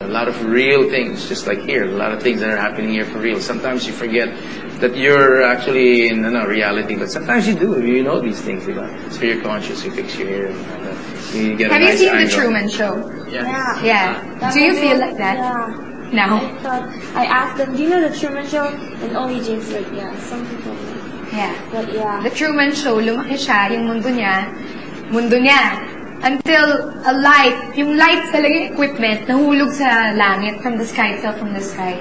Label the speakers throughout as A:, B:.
A: A lot of real things, just like here. A lot of things that are happening here for real. Sometimes you forget that you're actually in reality, but sometimes you do. You know these things, diba? So you're conscious. You fix your hair. You get
B: Have
A: a nice
B: you seen
A: angle.
B: The Truman Show?
A: Yeah.
B: Yeah. Do you feel like that?
C: Yeah.
B: Now?
C: I asked them, do you know The Truman Show? And only James said, yeah, some people know.
B: Yeah.
C: But yeah.
B: The Truman Show, lumaki siya, yung mundo niya. Until a light, yung light talaga yung equipment, nahulog sa langit, from the sky, itself from the sky.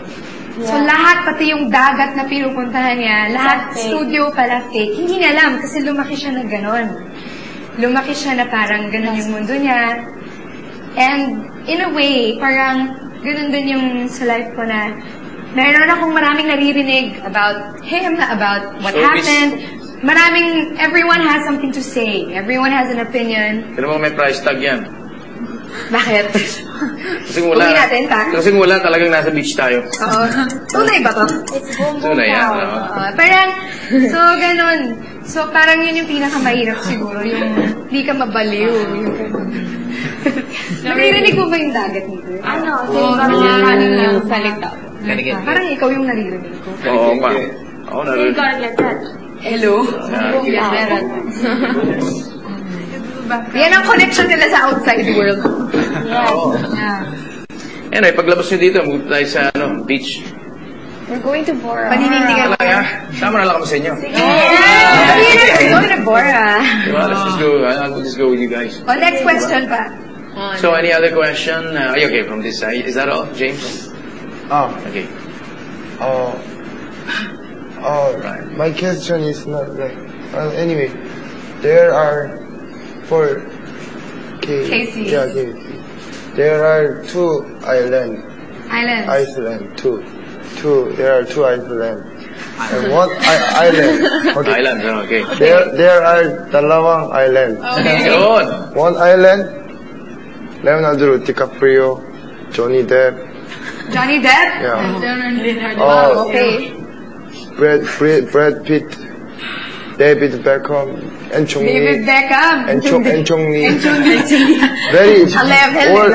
C: Yeah.
B: So lahat, pati yung dagat na pinupuntahan niya, lahat studio pala fake. Hindi niya alam kasi lumaki siya na ganon. Lumaki siya na parang ganon yung mundo niya. And in a way, parang ganon din yung sa life ko na meron akong maraming naririnig about him, about what happened. Everyone has something to say. Everyone has an opinion.
A: Pero mo may price tag yan.
B: Bakit?
A: Kasing wala.
B: Uwi natin, pa?
A: Kasing wala, talagang nasa beach tayo.
B: Oo. Tunay ba to?
C: It's boom boom
A: Tunay yan.
C: pow.
B: Parang, so ganun. So parang yun yung pinakamahirap siguro, yung hindi ka mabaliw. Naririnig mo ba yung dagat nito?
C: Ano?
B: Yung salita.
A: Kanigin.
B: Parang ikaw yung naririnig ko.
A: Oo, pa. Oo,
C: So you gotta get that.
B: Hello?
A: Yeah.
B: Meron. Yan ang connection nila sa outside world.
A: Oo.
B: Yeah.
A: Anyway, paglabas nyo dito, move tayo sa beach.
C: We're going to Bora.
B: Paninindigan ko.
A: Talaga? Sama na lang kami sa inyo.
B: Yeah! Go to Bora.
A: Diba? Let's just go. I'll just go with you guys.
B: Oh, next question pa.
A: So, any other question? Okay, from this side. Is that all, James? Okay.
D: Right. My question is not like. Anyway, there are four
B: Casey.
D: Yeah, Casey. There are two
B: Islands.
D: Iceland. There are two islands. And one island. Okay.
A: Islands, okay.
D: There are dalawang island.
B: Okay.
A: Yun.
D: One island. Leonardo DiCaprio, Johnny Depp.
B: Johnny Depp?
D: Yeah.
B: Oh, okay.
D: Brad Pitt, David Beckham,
B: David Beckham.
D: Chong Li. Very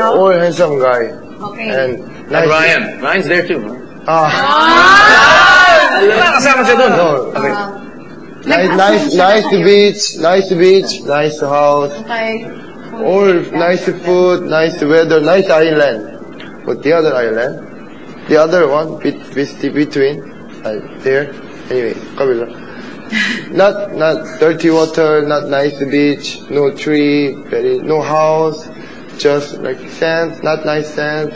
D: all handsome guy.
B: Okay.
D: And
A: And Ryan. Ryan's there too. Kasama siya dun.
D: No. Okay. Nice beach, nice house.
B: Okay.
D: All nice food, nice weather, nice island. But the other island, the other one between, there. Anyway, kabila. Not dirty water, not nice beach, no tree, no house, just like sand, not nice sand.